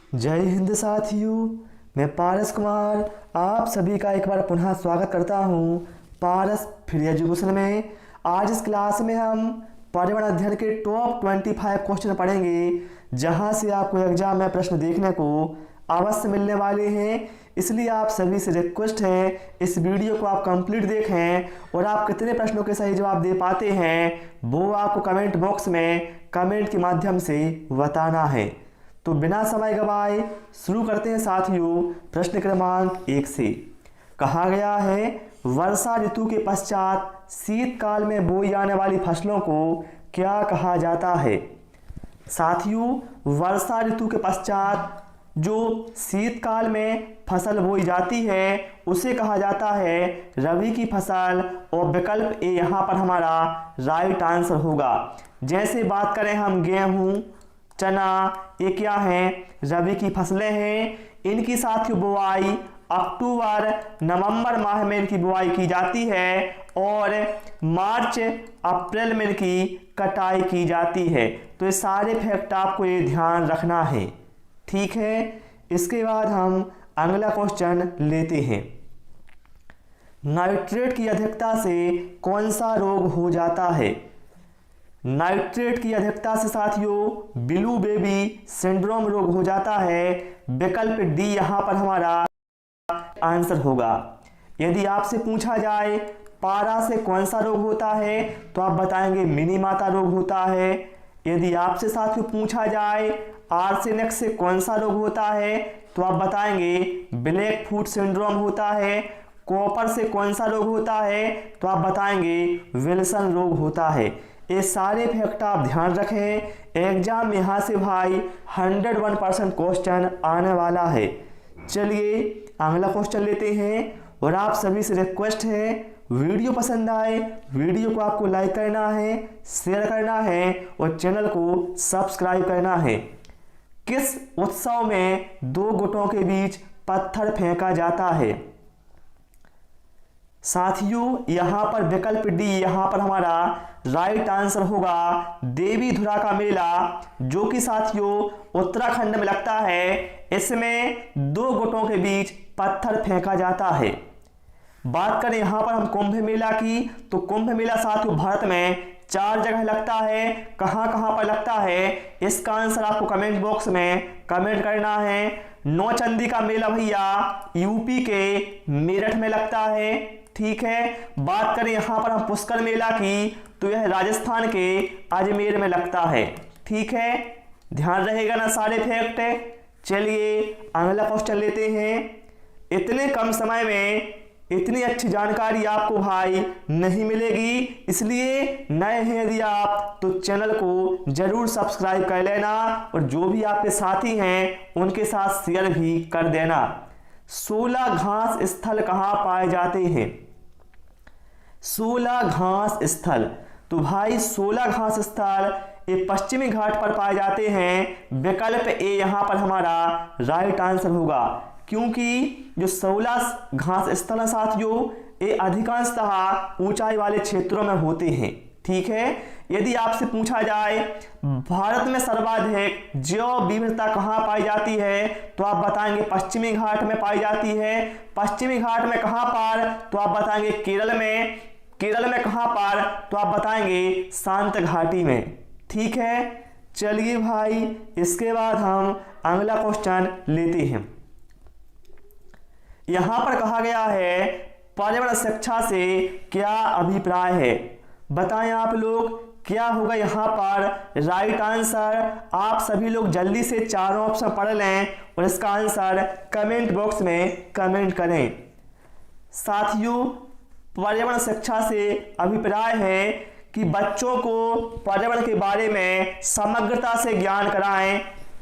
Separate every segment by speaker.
Speaker 1: जय हिंद साथियों। मैं पारस कुमार आप सभी का एक बार पुनः स्वागत करता हूं पारस फ्री एजुकेशन में। आज इस क्लास में हम पर्यावरण अध्ययन के टॉप 25 क्वेश्चन पढ़ेंगे, जहां से आपको एग्जाम में प्रश्न देखने को अवश्य मिलने वाले हैं। इसलिए आप सभी से रिक्वेस्ट है, इस वीडियो को आप कंप्लीट देखें और आप कितने प्रश्नों के सही जवाब दे पाते हैं वो आपको कमेंट बॉक्स में कमेंट के माध्यम से बताना है। तो बिना समय गवाए शुरू करते हैं साथियों। प्रश्न क्रमांक 1 से कहा गया है, वर्षा ऋतु के पश्चात शीतकाल में बोई जाने वाली फसलों को क्या कहा जाता है। साथियों, वर्षा ऋतु के पश्चात जो शीतकाल में फसल बोई जाती है उसे कहा जाता है रबी की फसल, और विकल्प ए यहाँ पर हमारा राइट आंसर होगा। जैसे बात करें हम गेहूँ, चना, ये क्या हैं, रबी की फसलें हैं। इनकी साथियों बुआई अक्टूबर नवंबर माह में इनकी बुआई की जाती है और मार्च अप्रैल में इनकी कटाई की जाती है। तो ये सारे फैक्ट आपको ये ध्यान रखना है, ठीक है। इसके बाद हम अगला क्वेश्चन लेते हैं। नाइट्रेट की अधिकता से कौन सा रोग हो जाता है। नाइट्रेट की अधिकता से साथियों ब्लू बेबी सिंड्रोम रोग हो जाता है। विकल्प डी यहाँ पर हमारा आंसर होगा। यदि आपसे पूछा जाए पारा से कौन सा रोग होता है तो आप बताएंगे मिनी माता रोग होता है। यदि आपसे साथियों पूछा जाए आर्सेनिक से कौन सा रोग होता है तो आप बताएंगे ब्लैक फुट सिंड्रोम होता है। कॉपर से कौन सा रोग होता है तो आप बताएंगे विल्सन रोग होता है। ये सारे फैक्ट आप ध्यान रखें, एग्जाम में यहाँ से भाई 101% क्वेश्चन आने वाला है। चलिए अगला क्वेश्चन लेते हैं और आप सभी से रिक्वेस्ट है, वीडियो पसंद आए वीडियो को आपको लाइक करना है, शेयर करना है और चैनल को सब्सक्राइब करना है। किस उत्सव में दो गुटों के बीच पत्थर फेंका जाता है। साथियों यहाँ पर विकल्प डी यहाँ पर हमारा राइट आंसर होगा। देवी धुरा का मेला जो कि साथियों उत्तराखंड में लगता है, इसमें दो गुटों के बीच पत्थर फेंका जाता है। बात करें यहाँ पर हम कुंभ मेला की तो कुंभ मेला साथियों भारत में 4 जगह लगता है। कहाँ कहाँ पर लगता है इसका आंसर आपको कमेंट बॉक्स में कमेंट करना है। नौचंदी का मेला भैया यूपी के मेरठ में लगता है, ठीक है। बात करें यहाँ पर हम पुष्कर मेला की तो यह राजस्थान के अजमेर में लगता है, ठीक है। ध्यान रहेगा ना सारे फैक्ट। चलिए अगला क्वेश्चन लेते हैं। इतने कम समय में इतनी अच्छी जानकारी आपको भाई नहीं मिलेगी, इसलिए नए हैं यदि आप तो चैनल को जरूर सब्सक्राइब कर लेना और जो भी आपके साथी हैं उनके साथ शेयर भी कर देना। 16 घास स्थल कहाँ पाए जाते हैं। 16 घास स्थल, तो भाई 16 घास स्थल ये पश्चिमी घाट पर पाए जाते हैं। विकल्प ए यहाँ पर हमारा राइट आंसर होगा, क्योंकि जो 16 घास स्थल साथियों ये अधिकांशतः ऊंचाई वाले क्षेत्रों में होते हैं, ठीक है। यदि आपसे पूछा जाए भारत में सर्वाधिक जैव विविधता कहाँ पाई जाती है तो आप बताएंगे पश्चिमी घाट में पाई जाती है। पश्चिमी घाट में कहाँ पर तो आप बताएंगे केरल में। केरल में कहाँ पर तो आप बताएंगे शांत घाटी में, ठीक है। चलिए भाई इसके बाद हम अगला क्वेश्चन लेते हैं। यहां पर कहा गया है पर्यावरण शिक्षा से क्या अभिप्राय है। बताएं आप लोग क्या होगा यहाँ पर राइट आंसर। आप सभी लोग जल्दी से चारों ऑप्शन पढ़ लें और इसका आंसर कमेंट बॉक्स में कमेंट करें। साथियों पर्यावरण शिक्षा से अभिप्राय है कि बच्चों को पर्यावरण के बारे में समग्रता से ज्ञान कराएं।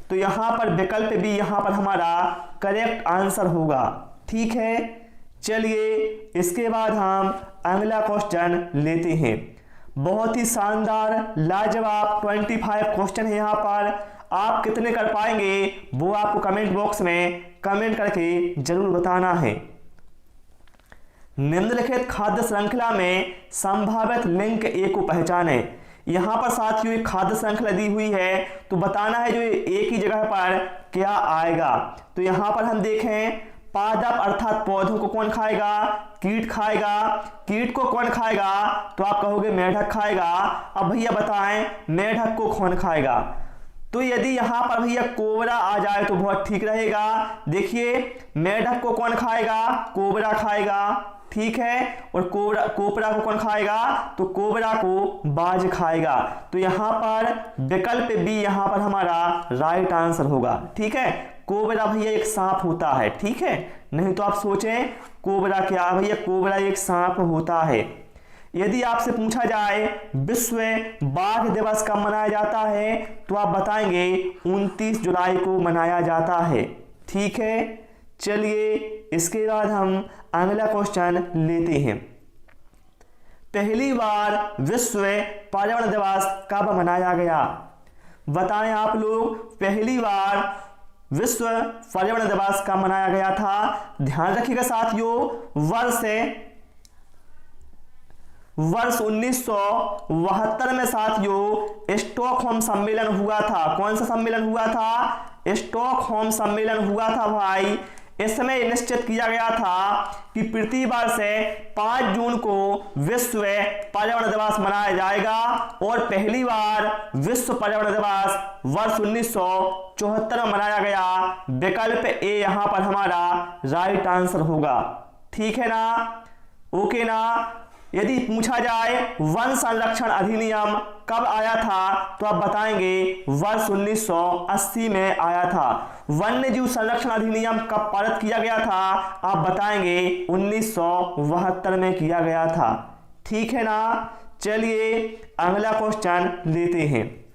Speaker 1: तो यहाँ पर विकल्प भी यहाँ पर हमारा करेक्ट आंसर होगा, ठीक है। चलिए इसके बाद हम अगला क्वेश्चन लेते हैं। बहुत ही शानदार लाजवाब 25 क्वेश्चन है यहाँ पर। आप कितने कर पाएंगे वो आपको कमेंट बॉक्स में कमेंट करके जरूर बताना है। निम्नलिखित खाद्य श्रृंखला में संभावित लिंक ए को पहचानें। यहाँ पर साथियों एक खाद्य श्रृंखला दी हुई है, तो बताना है जो एक ही जगह पर क्या आएगा। तो यहाँ पर हम देखें पादप अर्थात पौधों को कौन खाएगा, कीट खाएगा। कीट को कौन खाएगा, तो आप कहोगे मेढक खाएगा। अब भैया बताएं मेढक को कौन खाएगा। तो यदि यहाँ पर भैया कोबरा आ जाए तो बहुत ठीक रहेगा। देखिए मेढक को कौन खाएगा, कोबरा खाएगा, ठीक है। और कोबरा को कौन खाएगा, तो कोबरा को बाज खाएगा। तो यहाँ पर विकल्प बी यहाँ पर हमारा राइट आंसर होगा, ठीक है। कोबरा भैया एक सांप होता है, ठीक है। नहीं तो आप सोचें कोबरा क्या, भैया कोबरा एक सांप होता है। यदि आपसे पूछा जाए विश्व बाघ दिवस कब मनाया जाता है, तो आप बताएंगे 29 जुलाई को मनाया जाता है, ठीक है। चलिए इसके बाद हम अगला क्वेश्चन लेते हैं। पहली बार विश्व पर्यावरण दिवस कब मनाया गया, बताएं आप लोग। पहली बार विश्व पर्यावरण दिवस कब मनाया गया था। ध्यान रखिएगा साथियों, वर्ष 1972 में साथियों स्टॉकहोम सम्मेलन हुआ था। कौन सा सम्मेलन हुआ था, स्टॉकहोम सम्मेलन हुआ था भाई। इसमें निश्चित किया गया था कि प्रति वर्ष 5 जून को विश्व पर्यावरण दिवस मनाया जाएगा और पहली बार विश्व पर्यावरण दिवस वर्ष 1974 में मनाया गया। विकल्प ए यहाँ पर हमारा राइट आंसर होगा, ठीक है ना, ओके ना। यदि पूछा जाए वन संरक्षण अधिनियम कब आया था, तो आप बताएंगे वर्ष 1980 में आया था। वन्य जीव संरक्षण अधिनियम कब पारित किया गया था, आप बताएंगे 1972 में किया गया था, ठीक है ना। चलिए अगला क्वेश्चन लेते हैं।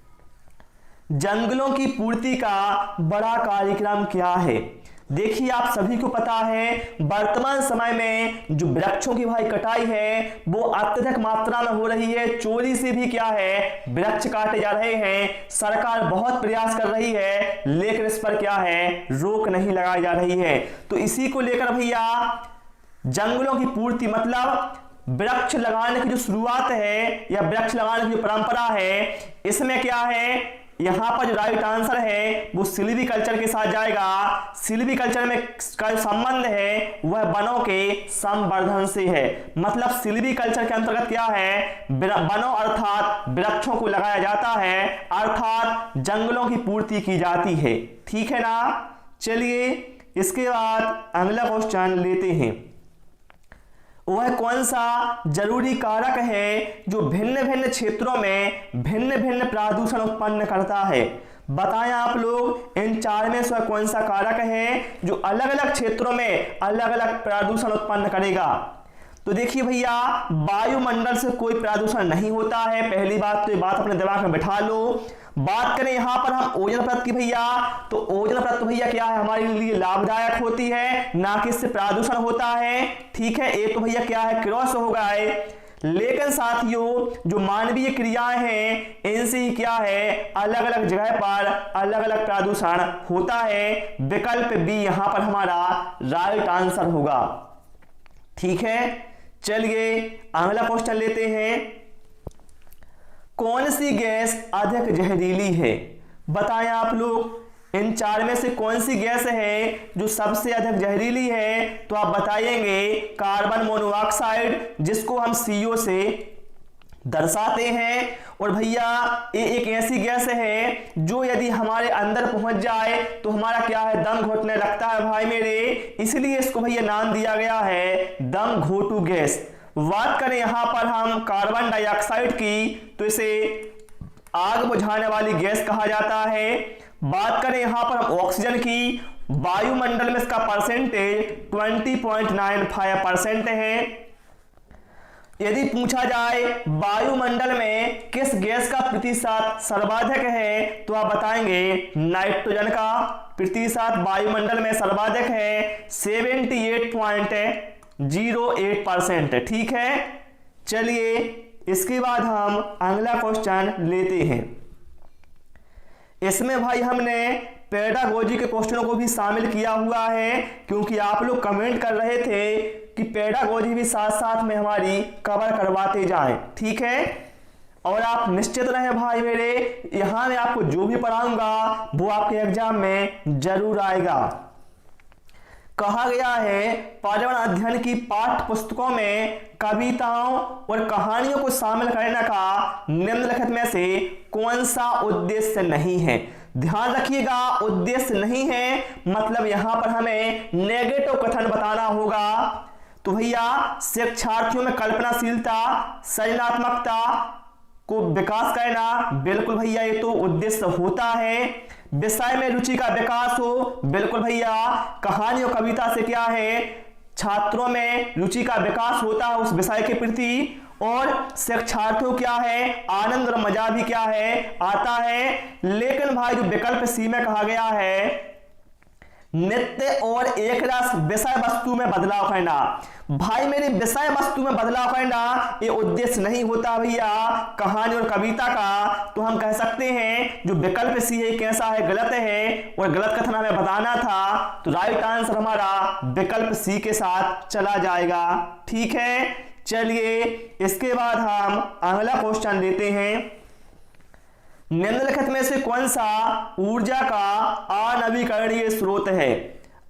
Speaker 1: जंगलों की पूर्ति का बड़ा कार्यक्रम क्या है। देखिए आप सभी को पता है वर्तमान समय में जो वृक्षों की भाई कटाई है वो अत्यधिक मात्रा में हो रही है। चोरी से भी क्या है, वृक्ष काटे जा रहे हैं। सरकार बहुत प्रयास कर रही है लेकिन इस पर क्या है, रोक नहीं लगाई जा रही है। तो इसी को लेकर भैया जंगलों की पूर्ति मतलब वृक्ष लगाने की जो शुरुआत है या वृक्ष लगाने की जो परंपरा है, इसमें क्या है, यहां पर जो राइट आंसर है वो सिल्वीकल्चर के साथ जाएगा। सिल्वीकल्चर में का जो संबंध है वह वनों के संवर्धन से है। मतलब सिल्वीकल्चर के अंतर्गत क्या है, वनों अर्थात वृक्षों को लगाया जाता है, अर्थात जंगलों की पूर्ति की जाती है, ठीक है ना। चलिए इसके बाद अगला क्वेश्चन लेते हैं। वह कौन सा जरूरी कारक है जो भिन्न भिन्न क्षेत्रों में भिन्न भिन्न प्रदूषण उत्पन्न करता है। बताएं आप लोग इन 4 में से कौन सा कारक है जो अलग अलग क्षेत्रों में अलग अलग प्रदूषण उत्पन्न करेगा। तो देखिए भैया वायुमंडल से कोई प्रदूषण नहीं होता है, पहली बात तो ये बात अपने दिमाग में बिठा लो। बात करें यहां पर हम ओजोन परत की भैया, तो ओजोन परत भैया क्या है, हमारे लिए लाभदायक होती है, ना कि इससे प्रदूषण होता है, ठीक है। एक तो भैया क्या है, क्रॉस हो गया है। लेकिन साथियों जो मानवीय क्रियाएं हैं इनसे ही क्या है, अलग अलग जगह पर अलग अलग प्रदूषण होता है। विकल्प बी यहां पर हमारा राइट आंसर होगा, ठीक है। चलिए अगला क्वेश्चन लेते हैं। कौन सी गैस अधिक जहरीली है। बताएं आप लोग इन 4 में से कौन सी गैस है जो सबसे अधिक जहरीली है। तो आप बताएंगे कार्बन मोनोऑक्साइड, जिसको हम CO से दर्शाते हैं। और भैया ये एक ऐसी गैस है जो यदि हमारे अंदर पहुंच जाए तो हमारा क्या है, दम घोटने लगता है भाई मेरे, इसलिए इसको भैया नाम दिया गया है दम घोटू गैस। बात करें यहां पर हम कार्बन डाइऑक्साइड की, तो इसे आग बुझाने वाली गैस कहा जाता है। बात करें यहां पर हम ऑक्सीजन की, वायुमंडल में इसका परसेंटेज 20.95% है। यदि पूछा जाए वायुमंडल में किस गैस का प्रतिशत सर्वाधिक है, तो आप बताएंगे नाइट्रोजन का प्रतिशत वायुमंडल में सर्वाधिक है, 78.08%, ठीक है। चलिए इसके बाद हम अगला क्वेश्चन लेते हैं। इसमें भाई हमने पेडागोजी के क्वेश्चनों को भी शामिल किया हुआ है, क्योंकि आप लोग कमेंट कर रहे थे कि पेडागोजी भी साथ साथ में हमारी कवर करवाते जाएं, ठीक है। और आप निश्चित रहें भाई मेरे, यहां मैं आपको जो भी पढ़ाऊंगा वो आपके एग्जाम में जरूर आएगा। कहा गया है पर्यावरण अध्ययन की पाठ्य पुस्तकों में कविताओं और कहानियों को शामिल करने का निम्नलिखित में से कौन सा उद्देश्य नहीं है। ध्यान रखिएगा, उद्देश्य नहीं है मतलब यहां पर हमें नेगेटिव कथन बताना होगा। तो भैया शिक्षार्थियों में कल्पनाशीलता, सृजनात्मकता को विकास करना, बिल्कुल भैया ये तो उद्देश्य होता है। विषय में रुचि का विकास हो, बिल्कुल भैया। कहानी और कविता से क्या है, छात्रों में रुचि का विकास होता है उस विषय के प्रति, और शिक्षार्थियों क्या है, आनंद और मजा भी क्या है, आता है। लेकिन भाई जो विकल्प सी में कहा गया है नित्य और एक रस विषय वस्तु में बदलाव करना, भाई मेरे विषय वस्तु में बदलाव करना ये उद्देश्य नहीं होता भैया कहानी और कविता का। तो हम कह सकते हैं जो विकल्प सी है कैसा है, गलत है, और गलत कथन हमें बताना था। तो राइट आंसर हमारा विकल्प सी के साथ चला जाएगा। ठीक है, चलिए इसके बाद हम अगला क्वेश्चन लेते हैं। निम्नलिखित में से कौन सा ऊर्जा का अनवीकरणीय स्रोत है।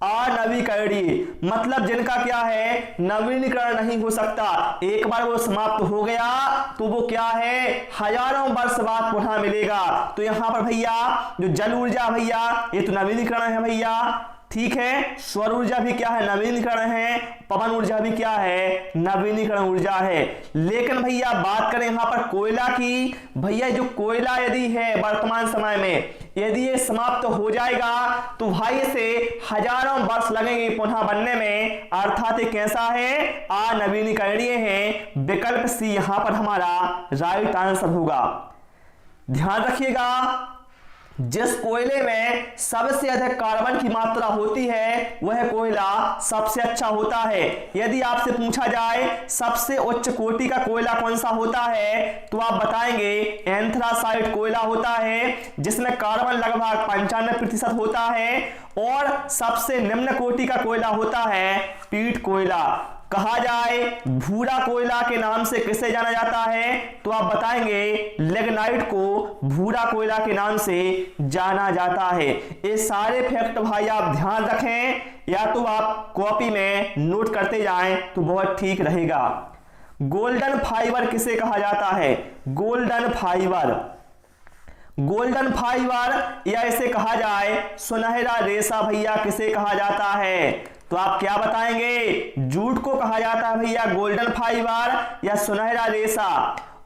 Speaker 1: अनवीकरणीय मतलब जिनका क्या है, नवीनीकरण नहीं हो सकता, एक बार वो समाप्त हो गया तो वो क्या है, हजारों वर्ष बाद पुनः मिलेगा। तो यहां पर भैया जो जल ऊर्जा भैया ये तो नवीनीकरण है भैया। ठीक है, सौर ऊर्जा भी क्या है, नवीनीकरण है। पवन ऊर्जा भी क्या है, नवीनीकरण ऊर्जा है। लेकिन भैया बात करें यहां पर कोयला की, भैया जो कोयला यदि है वर्तमान समय में यदि ये समाप्त हो जाएगा तो भाई इसे हजारों वर्ष लगेंगे पुनः बनने में, अर्थात ये कैसा है, अनवीनीकरणीय है। विकल्प सी यहां पर हमारा राइट आंसर होगा। ध्यान रखिएगा, जिस कोयले में सबसे अधिक कार्बन की मात्रा होती है वह कोयला सबसे अच्छा होता है। यदि आपसे पूछा जाए सबसे उच्च कोटि का कोयला कौन सा होता है तो आप बताएंगे एंथ्रासाइट कोयला होता है, जिसमें कार्बन लगभग 95% होता है, और सबसे निम्न कोटि का कोयला होता है पीट कोयला। कहा जाए भूरा कोयला के नाम से किसे जाना जाता है तो आप बताएंगे लिग्नाइट को भूरा कोयला के नाम से जाना जाता है। ये सारे फैक्ट भाई आप ध्यान रखें, या तो आप कॉपी में नोट करते जाएं तो बहुत ठीक रहेगा। गोल्डन फाइबर किसे कहा जाता है, गोल्डन फाइबर, गोल्डन फाइबर या इसे कहा जाए सुनहरा रेशा भैया किसे कहा जाता है तो आप क्या बताएंगे, जूट को कहा जाता है भैया गोल्डन फाइबर या सुनहरा रेशा।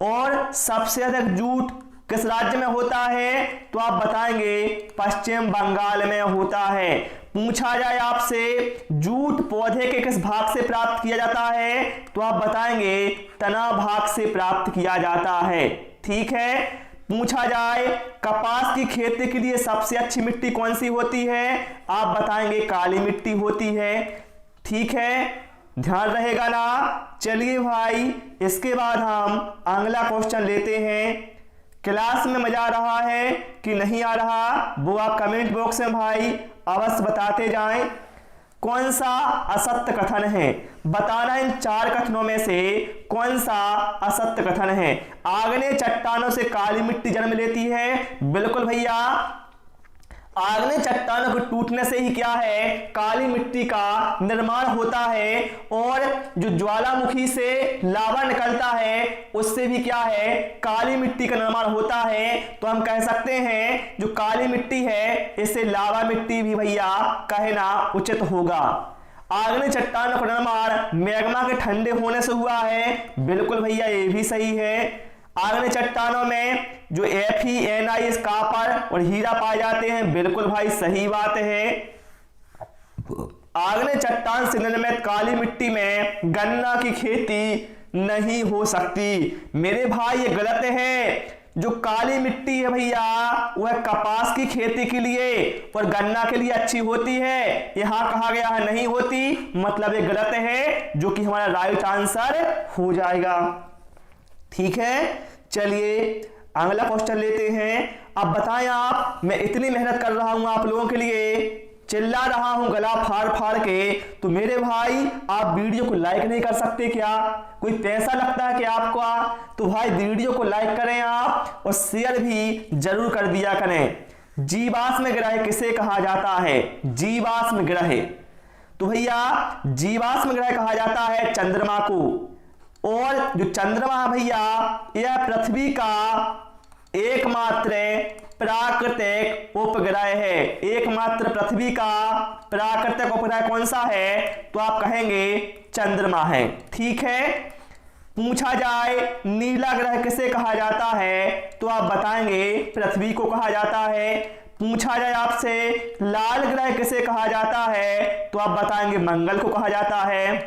Speaker 1: और सबसे अधिक जूट किस राज्य में होता है तो आप बताएंगे पश्चिम बंगाल में होता है। पूछा जाए आपसे जूट पौधे के किस भाग से प्राप्त किया जाता है तो आप बताएंगे तना भाग से प्राप्त किया जाता है। ठीक है, पूछा जाए कपास की खेती के लिए सबसे अच्छी मिट्टी कौन सी होती है आप बताएंगे काली मिट्टी होती है। ठीक है, ध्यान रहेगा ना। चलिए भाई इसके बाद हम अगला क्वेश्चन लेते हैं। क्लास में मजा आ रहा है कि नहीं आ रहा वो आप कमेंट बॉक्स में भाई अवश्य बताते जाएं। कौन सा असत्य कथन है, बताना इन चार कथनों में से कौन सा असत्य कथन है। आग्नेय चट्टानों से काली मिट्टी जन्म लेती है, बिल्कुल भैया आग्नेय चट्टानों के टूटने से ही क्या है काली मिट्टी का निर्माण होता है, और जो ज्वालामुखी से लावा निकलता है उससे भी क्या है काली मिट्टी का निर्माण होता है। तो हम कह सकते हैं जो काली मिट्टी है इसे लावा मिट्टी भी भैया कहना उचित होगा। आग्नेय चट्टानों का निर्माण मैग्मा के ठंडे होने से हुआ है, बिल्कुल भैया ये भी सही है। आग्नेय चट्टानों में जो FeNi कॉपर और हीरा पाए जाते हैं, बिल्कुल भाई सही बात है। आग्नेय चट्टान से निर्मित काली मिट्टी में गन्ना की खेती नहीं हो सकती, मेरे भाई ये गलत है। जो काली मिट्टी है भैया वह कपास की खेती के लिए और गन्ना के लिए अच्छी होती है, यहां कहा गया है नहीं होती, मतलब ये गलत है, जो कि हमारा राइट आंसर हो जाएगा। ठीक है, चलिए अगला क्वेश्चन लेते हैं। अब बताएं आप, मैं इतनी मेहनत कर रहा हूं आप लोगों के लिए, चिल्ला रहा हूं गला फाड़ फाड़ के, तो मेरे भाई आप वीडियो को लाइक नहीं कर सकते क्या? कोई पैसा लगता है कि आपको? तो भाई वीडियो को लाइक करें आप और शेयर भी जरूर कर दिया करें। जीवाश्म ग्रह किसे कहा जाता है? जीवाश्म ग्रह, तो भैया जीवाश्म ग्रह कहा जाता है चंद्रमा को। और जो चंद्रमा है भैया, यह पृथ्वी का एकमात्र प्राकृतिक उपग्रह है। एकमात्र पृथ्वी का प्राकृतिक उपग्रह कौन सा है? तो आप कहेंगे चंद्रमा है। ठीक है, पूछा जाए नीला ग्रह किसे कहा जाता है? तो आप बताएंगे पृथ्वी को कहा जाता है। पूछा जाए आपसे लाल ग्रह किसे कहा जाता है? तो आप बताएंगे मंगल को कहा जाता है।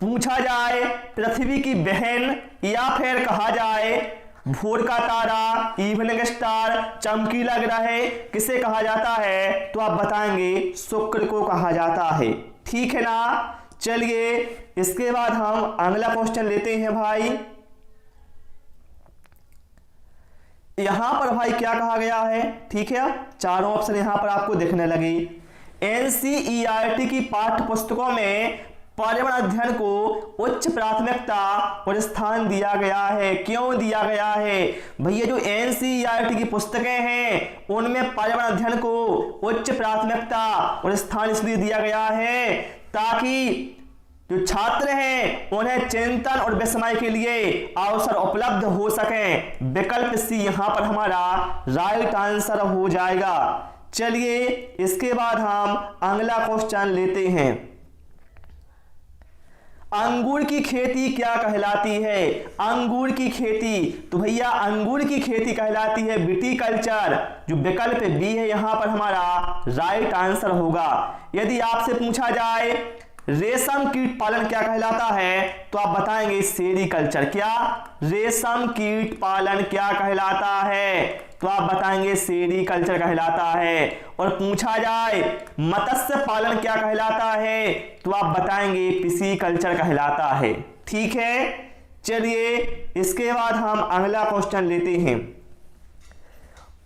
Speaker 1: पूछा जाए पृथ्वी की बहन या फिर कहा जाए भोर का तारा, इवनिंग स्टार, चमकीला ग्रह किसे कहा जाता है? तो आप बताएंगे शुक्र को कहा जाता है। ठीक है ना? चलिए इसके बाद हम अगला क्वेश्चन लेते हैं भाई। यहां पर भाई क्या कहा गया है? ठीक है, चारों ऑप्शन यहां पर आपको दिखने लगे। एनसीईआरटी की पाठ्य पुस्तकों में पर्यावरण अध्ययन को उच्च प्राथमिकता और स्थान दिया गया है। क्यों दिया गया है? भैया जो एनसीईआरटी की पुस्तकें हैं उनमें पर्यावरण अध्ययन को उच्च प्राथमिकता और स्थान इसलिए दिया गया है ताकि जो छात्र हैं उन्हें चिंतन और विस्मय के लिए अवसर उपलब्ध हो सकें। विकल्प सी यहां पर हमारा राइट आंसर हो जाएगा। चलिए इसके बाद हम अगला क्वेश्चन लेते हैं। अंगूर की खेती क्या कहलाती है? अंगूर की खेती, तो भैया अंगूर की खेती कहलाती है विटीकल्चर। जो विकल्प बी है यहां पर हमारा राइट आंसर होगा। यदि आपसे पूछा जाए रेशम कीट पालन क्या कहलाता है? तो आप बताएंगे सेरीकल्चर। क्या? रेशम कीट पालन क्या कहलाता है? तो आप बताएंगे सेरीकल्चर कहलाता है। और पूछा जाए मत्स्य पालन क्या कहलाता है? तो आप बताएंगे पिसीकल्चर कहलाता है। ठीक है, चलिए इसके बाद हम अगला क्वेश्चन लेते हैं।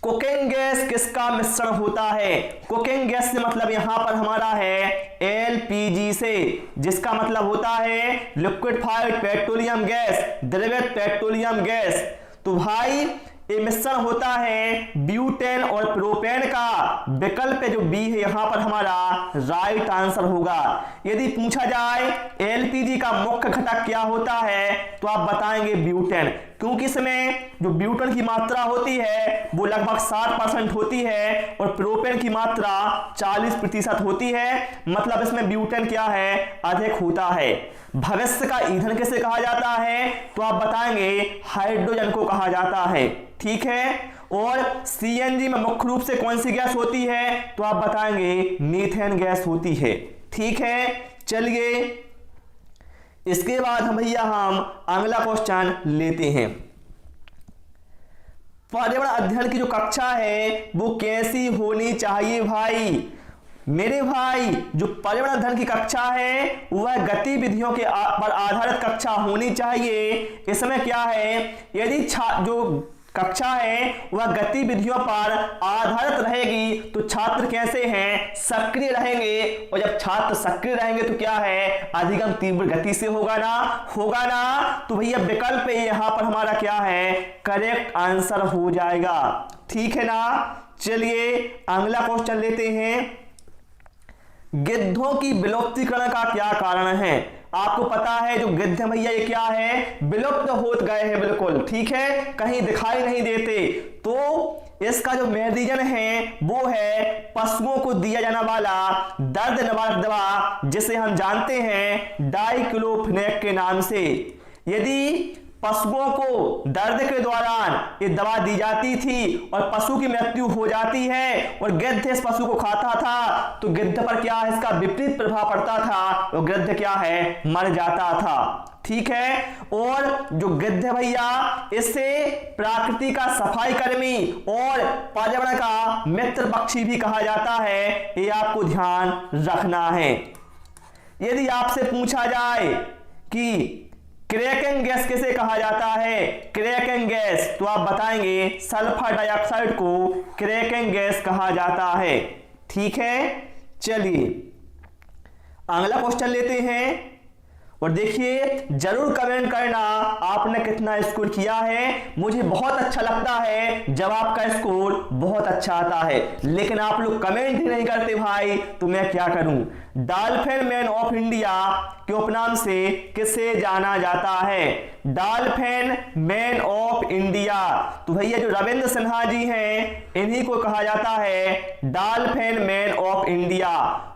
Speaker 1: कुकिंग गैस किसका मिश्रण होता है? कुकिंग गैस से मतलब यहां पर हमारा है एलपीजी से, जिसका मतलब होता है लिक्विफाइड पेट्रोलियम गैस, द्रवित पेट्रोलियम गैस। तो भाई ये मिश्रण होता है ब्यूटेन और प्रोपेन का। विकल्प जो बी है यहां पर हमारा राइट आंसर होगा। यदि पूछा जाए एलपीजी का मुख्य घटक क्या होता है? तो आप बताएंगे ब्यूटेन, क्योंकि इसमें जो ब्यूटेन की मात्रा होती है वो लगभग 60% होती है और प्रोपेन की मात्रा 40% होती है। मतलब इसमें ब्यूटेन क्या है? अधिक होता है। भविष्य का ईंधन किसे कहा जाता है? तो आप बताएंगे हाइड्रोजन को कहा जाता है। ठीक है, और सीएनजी में मुख्य रूप से कौन सी गैस होती है? तो आप बताएंगे मीथेन गैस होती है। ठीक है, चलिए इसके बाद हम भैया हम अगला क्वेश्चन लेते हैं। पर्यावरण अध्ययन की जो कक्षा है वो कैसी होनी चाहिए भाई? मेरे भाई जो पर्यावरण अध्ययन की कक्षा है वह गतिविधियों के पर आधारित कक्षा होनी चाहिए। इसमें क्या है, यदि जो कक्षा है वह गतिविधियों पर आधारित रहेगी तो छात्र कैसे हैं? सक्रिय रहेंगे। और जब छात्र सक्रिय रहेंगे तो क्या है? अधिगम तीव्र गति से होगा ना? होगा ना? तो भैया विकल्प यहां पर हमारा क्या है? करेक्ट आंसर हो जाएगा। ठीक है ना? चलिए अगला क्वेश्चन लेते हैं। गिद्धों की विलुप्तीकरण का क्या कारण है? आपको पता है जो गिद्ध भैया ये क्या है? विलुप्त हो गए हैं बिल्कुल। ठीक है, कहीं दिखाई नहीं देते। तो इसका जो मेन रीजन है वो है पशुओं को दिया जाने वाला दर्द निवारक दवा, जिसे हम जानते हैं डाइक्लोफेनेक के नाम से। यदि पशुओं को दर्द के दौरान ये दवा दी जाती थी और पशु की मृत्यु हो जाती है और गिद्ध इस पशु को खाता था तो गिद्ध पर क्या है? इसका विपरीत प्रभाव पड़ता था और गिद्ध क्या है? मर जाता था। ठीक है, और जो गिद्ध भैया इससे प्रकृति का सफाई कर्मी और पर्यावरण का मित्र पक्षी भी कहा जाता है। ये आपको ध्यान रखना है। यदि आपसे पूछा जाए कि क्रैकिंग गैस किसे कहा जाता है? क्रैकिंग गैस, तो आप बताएंगे सल्फर डाइऑक्साइड को क्रैकिंग गैस कहा जाता है। ठीक है, चलिए अगला क्वेश्चन लेते हैं और देखिए जरूर कमेंट करना आपने कितना स्कोर किया है। मुझे बहुत अच्छा लगता है जब आपका स्कोर बहुत अच्छा आता है, लेकिन आप लोग कमेंट ही नहीं करते भाई, तो मैं क्या करूं। डॉल्फिन मैन ऑफ इंडिया के उपनाम से किसे जाना जाता है? डॉल्फिन मैन ऑफ इंडिया, तो भैया जो रविंद्र सिन्हा जी हैं इन्हीं को कहा जाता है डॉल्फिन मैन ऑफ इंडिया।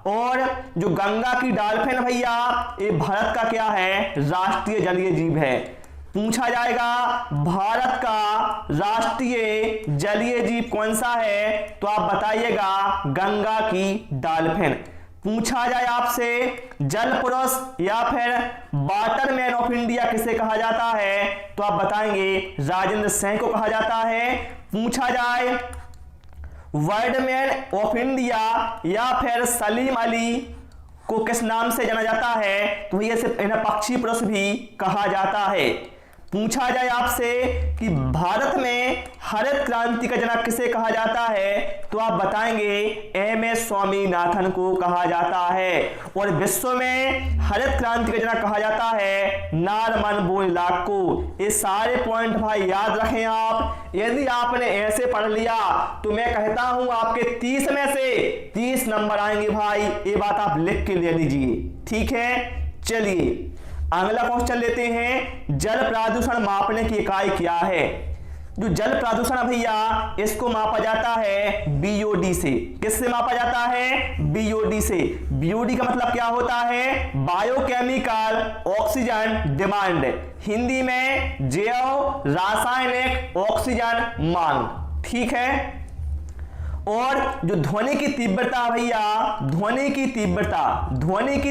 Speaker 1: और जो गंगा की डॉल्फिन भैया ये भारत का क्या है? राष्ट्रीय जलीय जीव है। पूछा जाएगा भारत का राष्ट्रीय जलीय जीव कौन सा है, तो आप बताइएगा गंगा की डॉल्फिन। पूछा जाए आपसे जल पुरुष या फिर वाटरमैन ऑफ इंडिया किसे कहा जाता है, तो आप बताएंगे राजेंद्र सिंह को कहा जाता है। पूछा जाए वर्ल्डमैन ऑफ इंडिया या फिर सलीम अली को किस नाम से जाना जाता है, तो ये सिर्फ इन्हें पक्षी पुरुष भी कहा जाता है। पूछा जाए आपसे कि भारत में हरित क्रांति का जनक किसे कहा जाता है, तो आप बताएंगे एमएस स्वामीनाथन को कहा जाता है। और विश्व में हरित क्रांति का जनक कहा जाता है नॉर्मन बोरलॉग को। ये सारे पॉइंट भाई याद रखें आप। यदि आपने ऐसे पढ़ लिया तो मैं कहता हूं आपके 30 में से 30 नंबर आएंगे भाई, ये बात आप लिख के ले लीजिए, ठीक है। चलिए अगला क्वेश्चन लेते हैं, जल प्रदूषण मापने की इकाई क्या है? जो जल प्रदूषण भैया इसको मापा जाता है बीओडी से। किससे मापा जाता है? बीओडी से। बीओडी का मतलब क्या होता है? बायोकेमिकल ऑक्सीजन डिमांड, हिंदी में जैव रासायनिक ऑक्सीजन मांग, ठीक है। और जो ध्वनि की तीव्रता भैया, ध्वनि की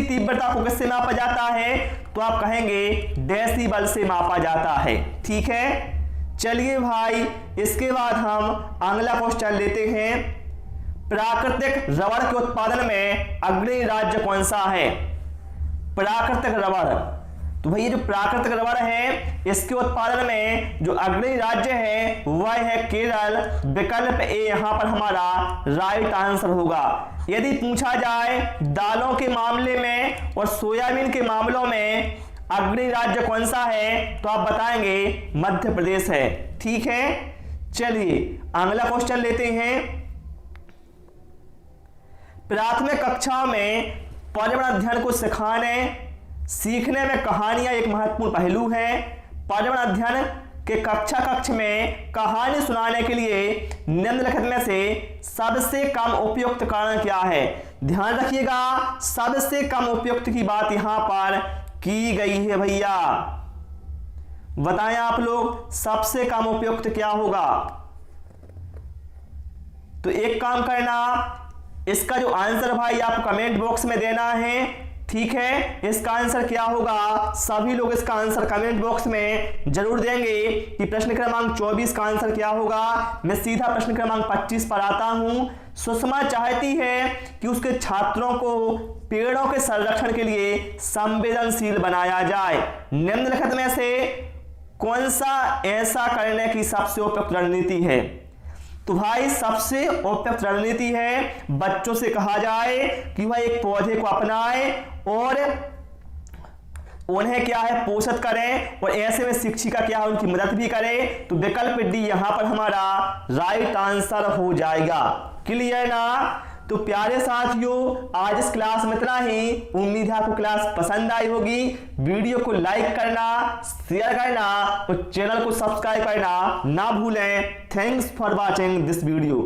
Speaker 1: तीव्रता को किससे मापा जाता है, तो आप कहेंगे डेसिबल से मापा जाता है, ठीक है। चलिए भाई इसके बाद हम अगला क्वेश्चन लेते हैं, प्राकृतिक रबड़ के उत्पादन में अग्रणी राज्य कौन सा है? प्राकृतिक रबड़, तो भैया जो प्राकृतिक रबड़ है इसके उत्पादन में जो अग्रणी राज्य है वह है केरल। विकल्प ए यहां पर हमारा राइट आंसर होगा। यदि पूछा जाए दालों के मामले में और सोयाबीन के मामलों में अग्रणी राज्य कौन सा है, तो आप बताएंगे मध्य प्रदेश है, ठीक है। चलिए अगला क्वेश्चन लेते हैं, प्राथमिक कक्षाओं में पर्यावरण अध्ययन को सीखने में कहानियां एक महत्वपूर्ण पहलू है। पर्यावरण अध्ययन के कक्ष में कहानी सुनाने के लिए निम्नलिखित में से सबसे कम उपयुक्त कारण क्या है? ध्यान रखिएगा सबसे कम उपयुक्त की बात यहां पर की गई है भैया। बताएं आप लोग सबसे कम उपयुक्त क्या होगा? तो एक काम करना, इसका जो आंसर भाई आपको कमेंट बॉक्स में देना है, ठीक है। इसका आंसर क्या होगा? सभी लोग इसका आंसर कमेंट बॉक्स में जरूर देंगे कि प्रश्न क्रमांक 24 का आंसर क्या होगा। मैं सीधा प्रश्न क्रमांक 25 पर आता हूं। सुषमा चाहती है कि उसके छात्रों को पेड़ों के संरक्षण के लिए संवेदनशील बनाया जाए। निम्नलिखित में से कौन सा ऐसा करने की सबसे उपयुक्त रणनीति है? तो भाई सबसे उपयुक्त रणनीति है बच्चों से कहा जाए कि वह एक पौधे को अपनाए और उन्हें क्या है पोषित करें, और ऐसे में शिक्षिका क्या है उनकी मदद भी करे। तो विकल्प डी यहां पर हमारा राइट आंसर हो जाएगा। क्लियर ना? तो प्यारे साथियों आज इस क्लास में इतना ही। उम्मीद है आपको क्लास पसंद आई होगी। वीडियो को लाइक करना, शेयर करना और चैनल को सब्सक्राइब करना ना भूलें। Thanks for watching this video.